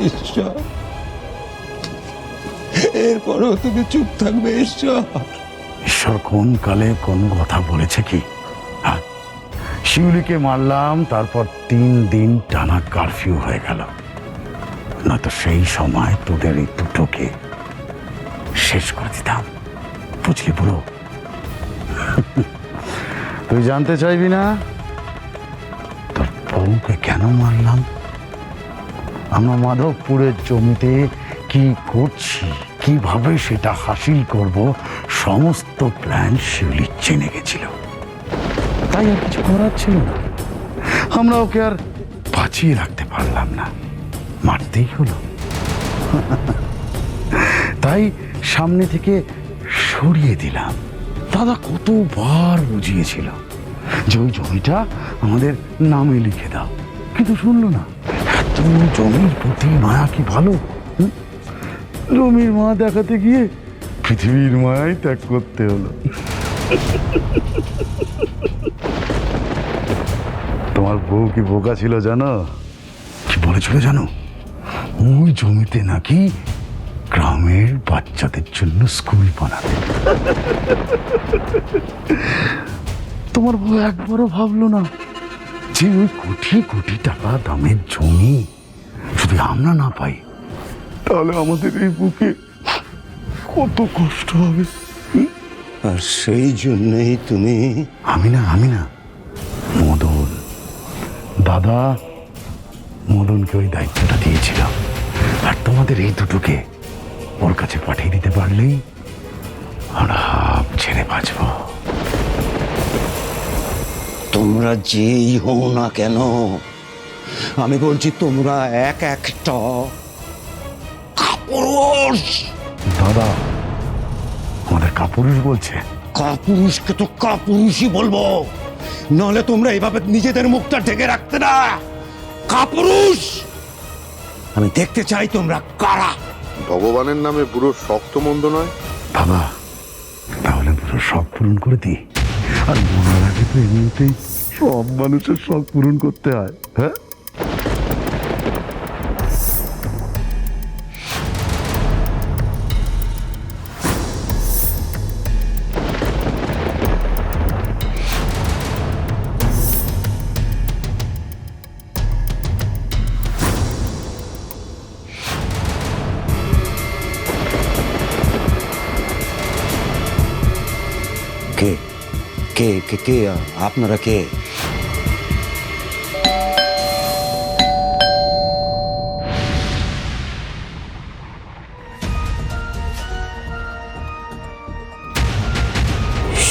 ঈশ্বর, এরপরেও তুমি চুপ থাকবে ঈশ্বর? ঈশ্বর কোন কালে কোন কথা বলেছে কি? হ্যাঁ, শিউলিকে মারলাম, তারপর 3 দিন টানা কারফিউ হয়ে গেল। নয়তো সেই সময় তোদের এই দুটোকে শেষ করে দিতাম। বুঝলি বুড়ো? তুই জানতে চাইবি না তোর বউকে কেন মারলাম? আমরা মাধবপুরের জমিতে কি করছি, কিভাবে সেটা হাসিল করব, সমস্ত প্ল্যান শিউলি জেনে গেছিল। তাই আর কিছু করার ছিল না। আমরা ওকে আর বাঁচিয়ে রাখতে পারলাম না, মারতেই হলো। তাই সামনে থেকে সরিয়ে দিলাম। দাদা কতবার বুঝিয়েছিল যে ওই জমিটা আমাদের নামে লিখে দাও, কিন্তু শুনলো না। এত জমির প্রতি মায়া কি ভালো? জমির মায়া দেখাতে গিয়ে পৃথিবীর মায়াই ত্যাগ করতে হলো। তোমার বউ কি বোকা ছিল জানো? কি বলেছিল জানো? ওই জমিতে নাকি গ্রামের বাচ্চাদের জন্য স্কুল বানাবে। তোমার বউ একবারও ভাবলো না যে ওই কোটি কোটি টাকা দামের জমি যদি আমরা না পাই তাহলে আমাদের এই বুকে কত কষ্ট হবে। আর সেই জন্যই তুমি... আমি না মদন, দাদা মদনকে ওই দায়িত্বটা দিয়েছিল। আর তোমাদের এই দুটোকে ওর কাছে পাঠিয়ে দিতে পারলেই আমরা হাফ ছেড়ে বাঁচব। তোমরা যেই হও না কেন, আমি বলছি তোমরা এক একটা কাপুরুষ। দাদা আমাদের কাপুরুষ বলছে? কাপুরুষকে তো কাপুরুষই বলবো, নাহলে তোমরা এইভাবে নিজেদের মুখটা ঢেকে রাখতে না। কাপুরুষ! আমি দেখতে চাই তোমরা কারা। ভগবানের নামে পুরো শক্ত মন্দ নয় বাবা, তাহলে পুরো শখ পূরণ করে দিই। আর মনার আগে তো এমনিতেই সব মানুষের শখ পূরণ করতে হয়। হ্যাঁ, কে কে কে কে আপনারা কে?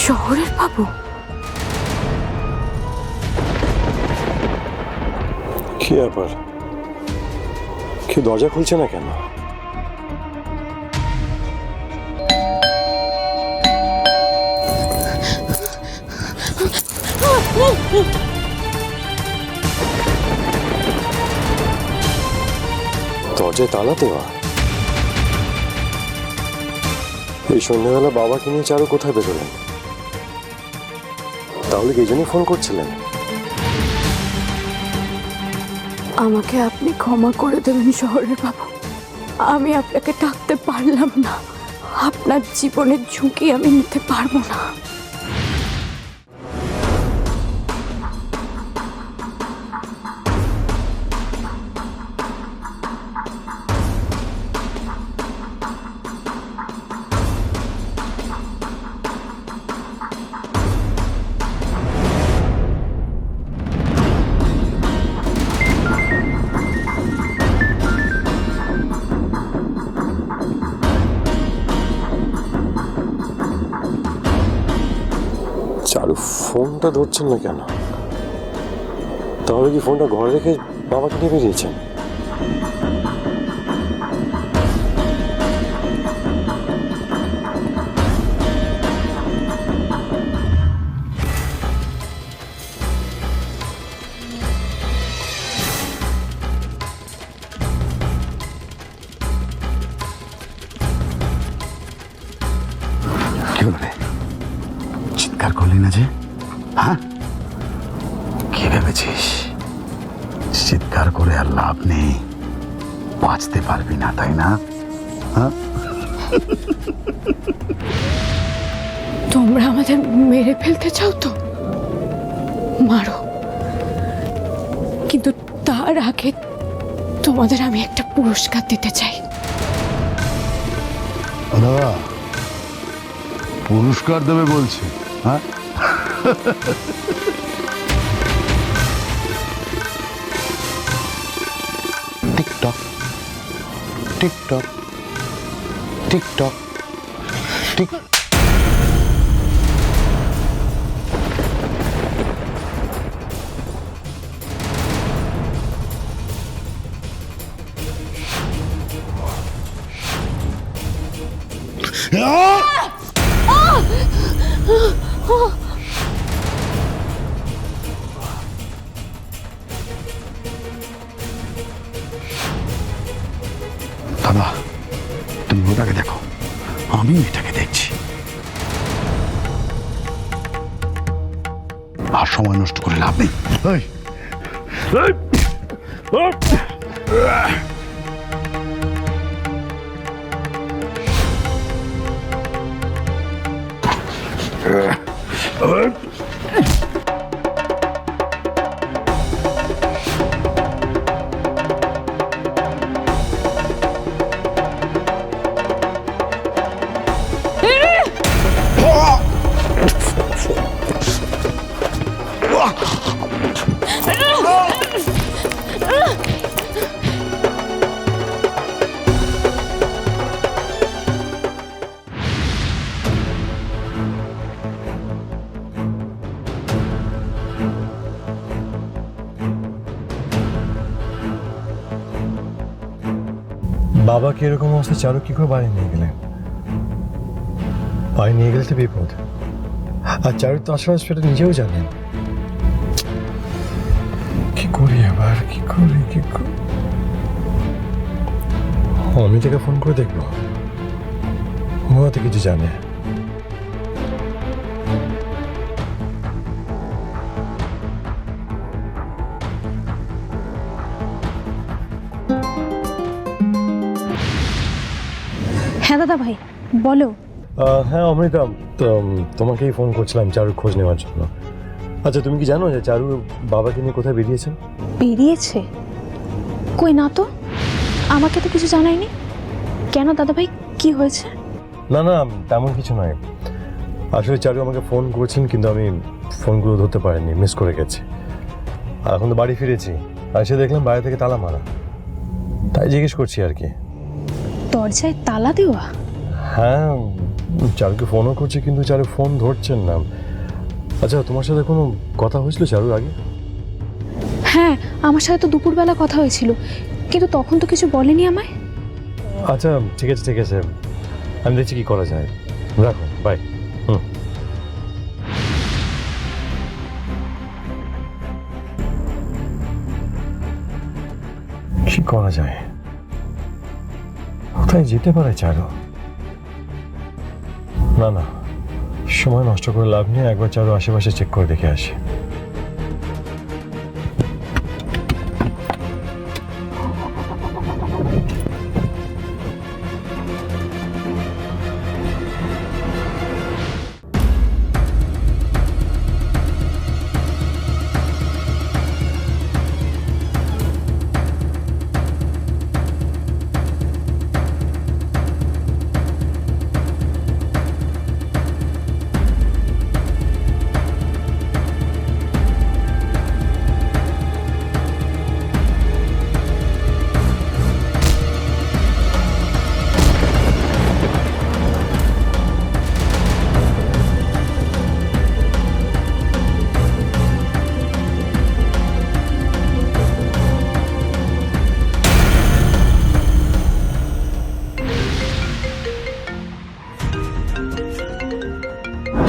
শহরের বাবু? কি ব্যাপার? কেউ দরজা খুলছে না কেন? দরজায় তালা দেওয়া? এই সন্ধ্যাবেলা বাবাকে নিয়ে চারু কোথায় বেরোলেন? তাহলে কি জন্যই ফোন করছিলেন? আমাকে আপনি ক্ষমা করে দেবেন শহরের বাবু, আমি আপনাকে ডাকতে পারলাম না। আপনার জীবনের ঝুঁকি আমি নিতে পারবো না। চারু ফোনটা ধরছেন না কেন? তাহলে কি ফোনটা ঘরে রেখে বাবাকে নিয়ে বেরিয়েছেন? কি হলো রে? চিৎকার করলি না যে? হ্যাঁ, কি ভেবেছিস চিৎকার করে আর লাভ নেই? বাঁচতে পারবি না, তাই না? হ্যাঁ, তোমরা আমাদের মেরে ফেলতে চাও তো মারো, কিন্তু তার আগে তোমাদের আমি একটা পুরস্কার দিতে চাই। দাদা পুরস্কার দেবে বলছে? হ্যাঁ, টিকটক টিকটক টিকটক টিক। দাদা তুমি ওটাকে দেখো, আমি এটাকে দেখছি। আর সময় নষ্ট করে লাভ নেই। এই, এই, বাবাকে এরকম অবস্থা চারু কি করে বাড়ি নিয়ে গেলেন? বাড়ি নিয়ে গেলে তো বিপদ। আর চারু তো আসলে সেটা নিজেও জানেন। কি করি আবার, কি করি? আমি তাকে ফোন করে দেখবো, ও হয়তো কিছু জানে। হ্যাঁ দাদা ভাই বলো। হ্যাঁ অমৃতা, তো তোমাকেই ফোন করছিলাম চারুর খোঁজ নেওয়ার জন্য। আচ্ছা তুমি কি জানো যে চারু বাবাকে নিয়ে কোথায় বেরিয়েছেন? বেরিয়েছে? কই না তো, আমাকে তো কিছু জানায়নি। কেন দাদা ভাই, কি হয়েছে? না না, তেমন কিছু নয়। আসলে চারু আমাকে ফোন করেছেন, কিন্তু আমি ফোনগুলো ধরতে পারিনি, মিস করে গেছি। আর এখন তো বাড়ি ফিরেছি, আর এসে দেখলাম বাইরে থেকে তালা মারা, তাই জিজ্ঞেস করছি আর কি। দরজায় তালা দেওয়া? হ্যাঁ, চারুকে ফোনও করছি, কিন্তু চারু ফোন ধরছেন না। আচ্ছা তোমার সাথে কোনো কথা হয়েছিল চারুর আগে? হ্যাঁ, আমার সাথে তো দুপুরবেলা কথা হয়েছিল, কিন্তু তখন তো কিছু বলেনি আমায়। আচ্ছা ঠিক আছে ঠিক আছে, আমি দেখছি কি করা যায়। রাখো, বাই। কি করা যায়? কোথায় যেতে পারে চারু? না না, সময় নষ্ট করে লাভ নেই, একবার চারু আশেপাশে চেক করে দেখে আসি।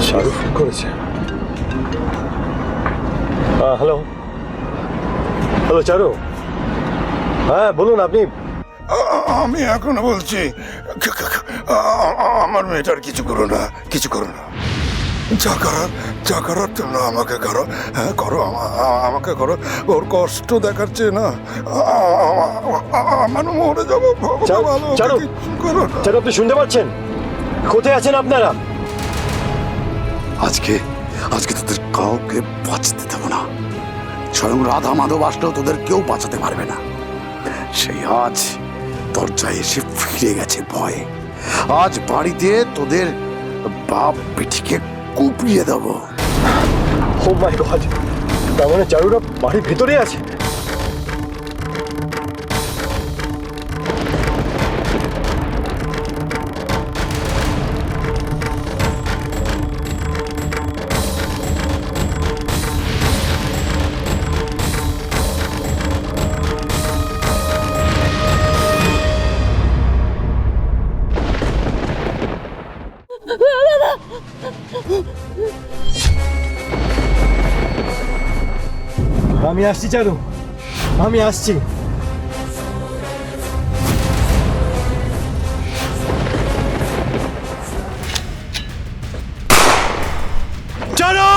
চারু ফোন করেছে। হ্যালো হ্যালো চারু, হ্যাঁ বলুন আপনি। আমি এখনো বলছি আমার মেয়েটার কিছু করো না, কিছু করো না। যা করার জন্য আমাকে করো, হ্যাঁ করো, আমাকে করো। ওর কষ্ট দেখাচ্ছে না, আমার মরে যাবো। ভগবান, ওকে চারু, কিচ্ছু করো না। চারু, আপনি শুনতে পাচ্ছেন? কোথায় আছেন আপনারা? আজকে তোদের কাউকে বাঁচতে দেবো না। স্বয়ং রাধা মাধব আসলেও তোদের কেউ বাঁচাতে পারবে না। সেই আজ দরজায় এসে ফিরে গেছে ভয়ে। আজ বাড়িতে তোদের বাপ বেটিকে কুপিয়ে দেবো। ও মাই গড, তার মানে চারুরা বাড়ির ভেতরে আছে? আমি আসছি চারু, আমি আসছি। চারু!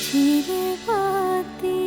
ঝিরে বাতি